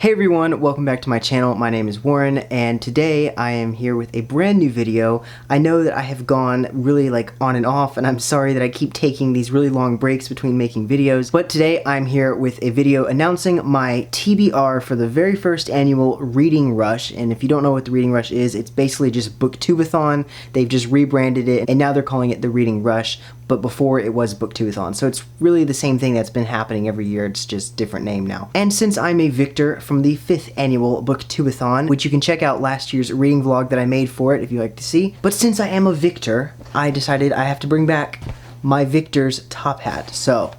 Hey everyone, welcome back to my channel. My name is Warren, and today I am here with a brand new video. I know that I have gone really on and off, and I'm sorry that I keep taking these really long breaks between making videos, but today I'm here with a video announcing my TBR for the very first annual Reading Rush. And if you don't know what the Reading Rush is, it's basically just Booktubeathon. They've just rebranded it, and now they're calling it the Reading Rush, but before it was Booktubeathon. So it's really the same thing that's been happening every year, it's just different name now. And since I'm a victor from the 5th annual Booktubeathon, which you can check out last year's reading vlog that I made for it if you like to see, but since I am a victor, I decided I have to bring back my victor's top hat. So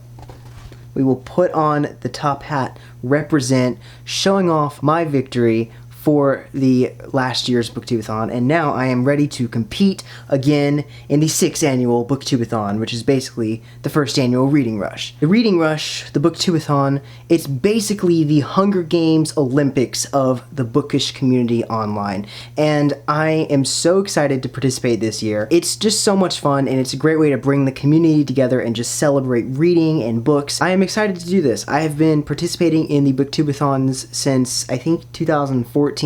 we will put on the top hat, represent, showing off my victory for the last year's Booktubeathon, and now I am ready to compete again in the 6th annual Booktubeathon, which is basically the first annual Reading Rush. The Reading Rush, the Booktubeathon, it's basically the Hunger Games Olympics of the bookish community online, and I am so excited to participate this year. It's just so much fun, and it's a great way to bring the community together and just celebrate reading and books. I am excited to do this. I have been participating in the Booktubeathons since, I think, 2014.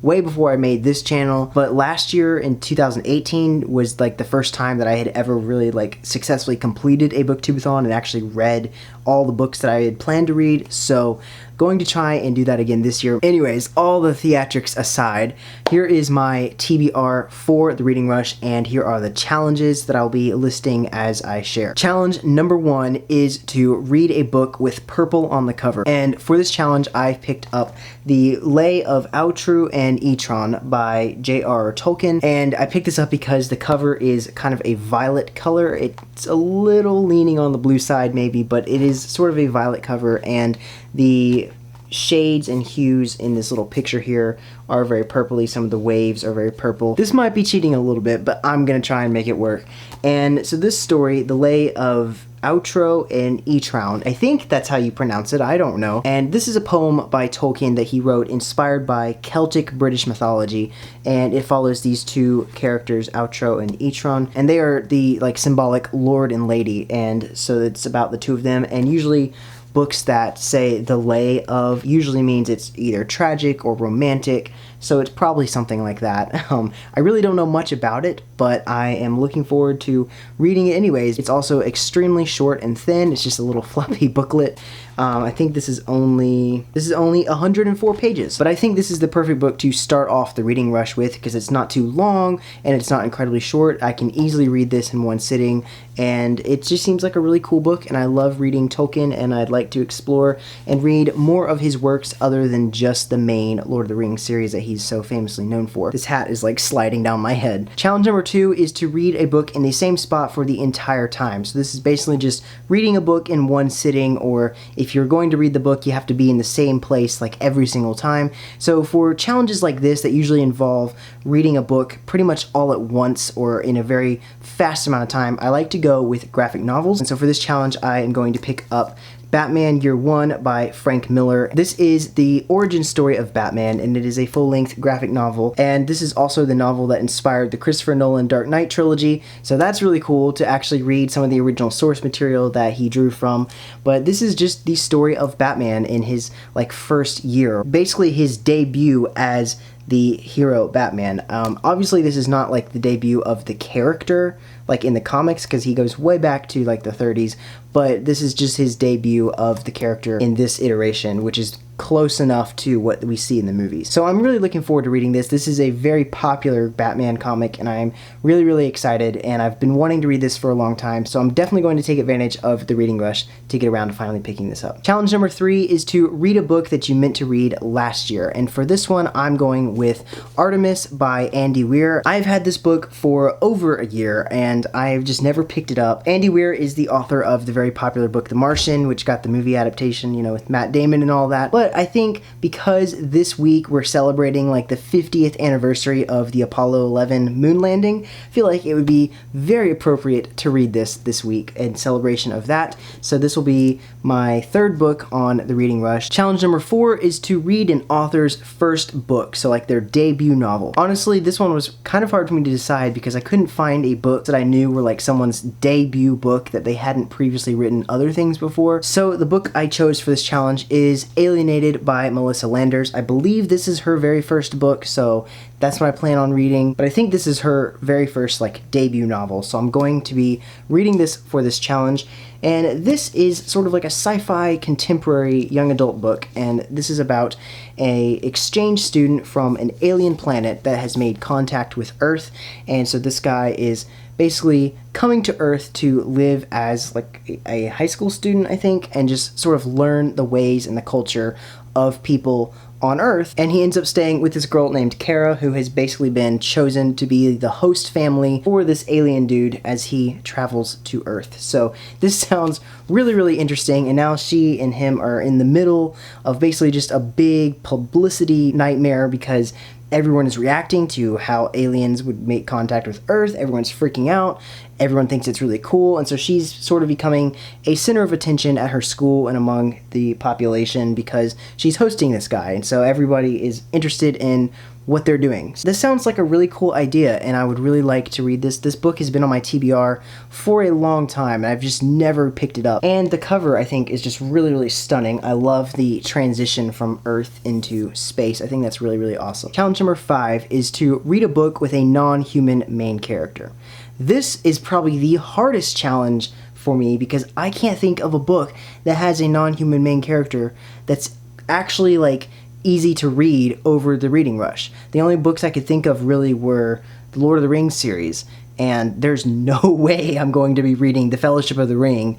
Way before I made this channel, but last year in 2018 was the first time that I had ever really successfully completed a Booktubeathon and actually read all the books that I had planned to read, so going to try and do that again this year. Anyways, all the theatrics aside, here is my TBR for the Reading Rush, and here are the challenges that I'll be listing as I share. Challenge number 1 is to read a book with purple on the cover, and for this challenge I've picked up The Lay of Autru and Etron by J.R.R. Tolkien, and I picked this up because the cover is kind of a violet color. It's a little leaning on the blue side maybe, but it is sort of a violet cover, and the shades and hues in this little picture here are very purpley. Some of the waves are very purple. This might be cheating a little bit, but I'm gonna try and make it work. And so this story, The Lay of Autru and Etron, I think that's how you pronounce it, I don't know. And this is a poem by Tolkien that he wrote inspired by Celtic British mythology, and it follows these two characters, Autru and Etron, and they are the symbolic lord and lady, and so it's about the two of them. And usually books that say the lay of usually means it's either tragic or romantic, so it's probably something like that. I really don't know much about it, but I am looking forward to reading it anyways. It's also extremely short and thin. It's just a little fluffy booklet. I think this is only 104 pages, but I think this is the perfect book to start off the Reading Rush with because it's not too long and it's not incredibly short. I can easily read this in one sitting, and it just seems like a really cool book, and I love reading Tolkien, and I'd like to explore and read more of his works other than just the main Lord of the Rings series that he's so famously known for. This hat is sliding down my head. Challenge number 2 is to read a book in the same spot for the entire time. So this is basically just reading a book in one sitting, or if you're going to read the book, you have to be in the same place every single time. So for challenges like this that usually involve reading a book pretty much all at once or in a very fast amount of time, I like to go with graphic novels. And so for this challenge, I am going to pick up Batman Year One by Frank Miller. This is the origin story of Batman, and it is a full-length graphic novel, and this is also the novel that inspired the Christopher Nolan Dark Knight trilogy, so that's really cool to actually read some of the original source material that he drew from. But this is just the story of Batman in his first year, basically his debut as the hero Batman. Obviously this is not the debut of the character in the comics, because he goes way back to the 30s, but this is just his debut of the character in this iteration, which is close enough to what we see in the movies. So I'm really looking forward to reading this. This is a very popular Batman comic, and I'm really excited, and I've been wanting to read this for a long time, so I'm definitely going to take advantage of the Reading Rush to get around to finally picking this up. Challenge number 3 is to read a book that you meant to read last year, and for this one I'm going with Artemis by Andy Weir. I've had this book for over a year, and I've just never picked it up. Andy Weir is the author of the very popular book The Martian, which got the movie adaptation, with Matt Damon and all that. But I think because this week we're celebrating the 50th anniversary of the Apollo 11 moon landing, I feel like it would be very appropriate to read this week in celebration of that. So this will be my 3rd book on the Reading Rush. Challenge number 4 is to read an author's first book, so their debut novel. Honestly, this one was kind of hard for me to decide because I couldn't find a book that I I knew were like someone's debut book that they hadn't previously written other things before. So the book I chose for this challenge is Alienated by Melissa Landers. I believe this is her very first book, so that's what I plan on reading. But I think this is her very first like debut novel, so I'm going to be reading this for this challenge. And this is sort of like a sci-fi contemporary young adult book, and this is about a exchange student from an alien planet that has made contact with Earth. And so this guy is basically coming to Earth to live as like a high school student, I think, and just sort of learn the ways and the culture of people on Earth. And he ends up staying with this girl named Kara, who has basically been chosen to be the host family for this alien dude as he travels to Earth. So this sounds really, really interesting, and now she and him are in the middle of basically just a big publicity nightmare because everyone is reacting to how aliens would make contact with Earth. Everyone's freaking out. Everyone thinks it's really cool. And so she's sort of becoming a center of attention at her school and among the population because she's hosting this guy. And so everybody is interested in what they're doing. So this sounds like a really cool idea, and I would really like to read this. This book has been on my TBR for a long time, and I've just never picked it up. And the cover, I think, is just really, really stunning. I love the transition from Earth into space. I think that's really, really awesome. Challenge number 5 is to read a book with a non-human main character. This is probably the hardest challenge for me because I can't think of a book that has a non-human main character that's actually like easy to read over the Reading Rush. The only books I could think of really were the Lord of the Rings series, and there's no way I'm going to be reading The Fellowship of the Ring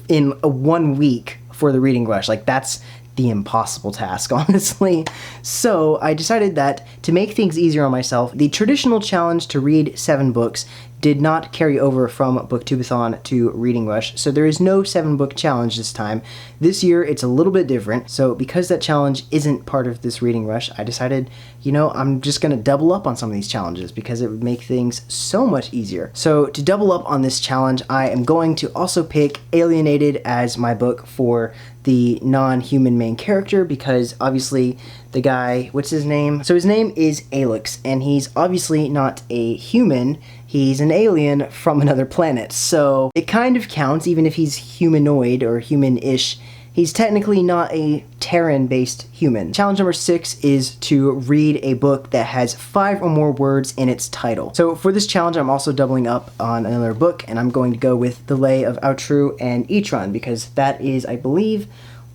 in 1 week for the Reading Rush. Like, that's the impossible task, honestly. So I decided that to make things easier on myself, the traditional challenge to read 7 books did not carry over from Booktubeathon to Reading Rush, so there is no 7-book challenge this time. This year, it's a little bit different, so because that challenge isn't part of this Reading Rush, I decided, you know, I'm just gonna double up on some of these challenges because it would make things so much easier. So to double up on this challenge, I am going to also pick Alienated as my book for the non-human main character because obviously the guy, what's his name? So his name is Alex, and he's obviously not a human. He's an alien from another planet, so it kind of counts even if he's humanoid or human-ish. He's technically not a Terran-based human. Challenge number 6 is to read a book that has 5 or more words in its title. So for this challenge, I'm also doubling up on another book, and I'm going to go with The Lay of Outru and Etron, because that is, I believe,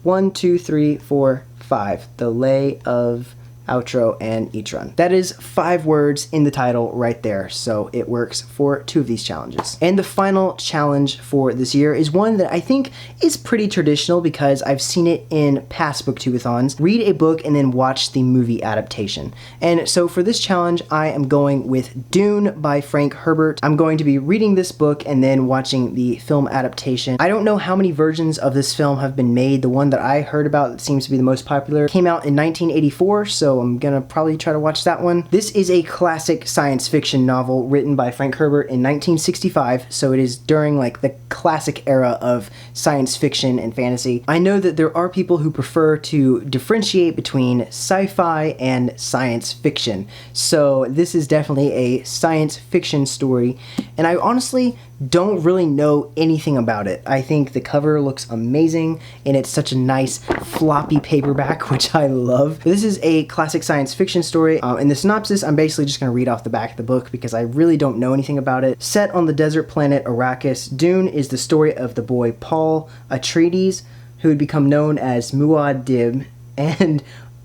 1, 2, 3, 4, 5. The Lay of Outro and Etron. That is 5 words in the title right there, so it works for 2 of these challenges. And the final challenge for this year is one that I think is pretty traditional because I've seen it in past Booktubeathons. Read a book and then watch the movie adaptation. And so for this challenge, I am going with Dune by Frank Herbert. I'm going to be reading this book and then watching the film adaptation. I don't know how many versions of this film have been made. The one that I heard about that seems to be the most popular came out in 1984, so I'm gonna probably try to watch that one. This is a classic science fiction novel written by Frank Herbert in 1965, so it is during like the classic era of science fiction and fantasy. I know that there are people who prefer to differentiate between sci-fi and science fiction, so this is definitely a science fiction story, and I honestly don't really know anything about it. I think the cover looks amazing, and it's such a nice floppy paperback, which I love. This is a classic science fiction story. In the synopsis, I'm basically just going to read off the back of the book because I really don't know anything about it. Set on the desert planet Arrakis, Dune is the story of the boy Paul Atreides, who would become known as Muad'Dib, and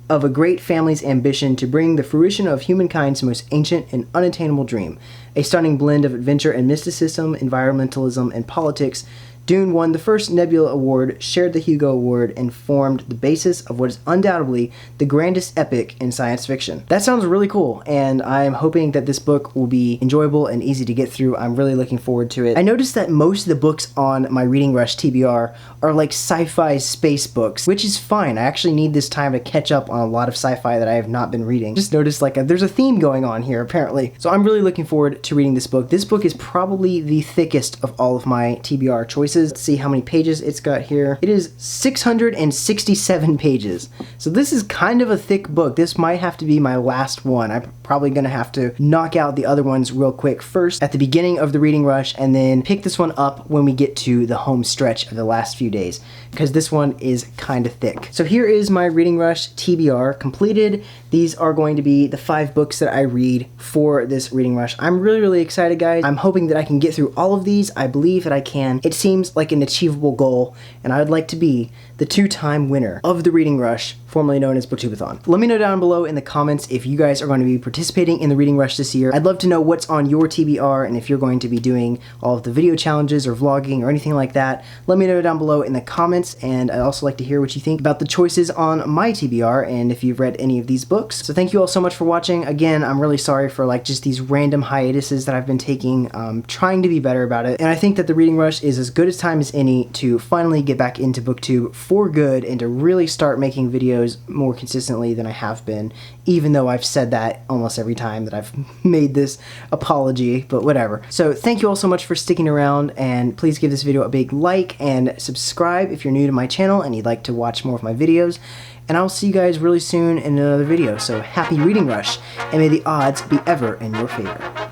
of a great family's ambition to bring the fruition of humankind's most ancient and unattainable dream. A stunning blend of adventure and mysticism, environmentalism, and politics, Dune won the first Nebula Award, shared the Hugo Award, and formed the basis of what is undoubtedly the grandest epic in science fiction. That sounds really cool, and I'm hoping that this book will be enjoyable and easy to get through. I'm really looking forward to it. I noticed that most of the books on my Reading Rush TBR are like sci-fi space books, which is fine. I actually need this time to catch up on a lot of sci-fi that I have not been reading. Just noticed like there's a theme going on here, apparently. So I'm really looking forward to reading this book. This book is probably the thickest of all of my TBR choices. is, let's see how many pages it's got here. It is 667 pages. So this is kind of a thick book. This might have to be my last one. I'm probably gonna have to knock out the other ones real quick first at the beginning of the reading rush, and then pick this one up when we get to the home stretch of the last few days, because this one is kind of thick. So here is my Reading Rush TBR completed. These are going to be the 5 books that I read for this reading rush. I'm really excited, guys. I'm hoping that I can get through all of these. I believe that I can. It seems like an achievable goal, and I would like to be the 2-time winner of the reading rush, formerly known as Booktubeathon. Let me know down below in the comments if you guys are going to be participating in the reading rush this year. I'd love to know what's on your TBR, and if you're going to be doing all of the video challenges or vlogging or anything like that. Let me know down below in the comments, and I'd also like to hear what you think about the choices on my TBR and if you've read any of these books. So thank you all so much for watching. Again, I'm really sorry for like just these random hiatuses that I've been taking, trying to be better about it. And I think that the reading rush is as good a time as any to finally get back into BookTube for good and to really start making videos more consistently than I have been, even though I've said that almost every time that I've made this apology, but whatever. So thank you all so much for sticking around, and please give this video a big like and subscribe if you're new to my channel and you'd like to watch more of my videos. And I'll see you guys really soon in another video. So happy reading rush, and may the odds be ever in your favor.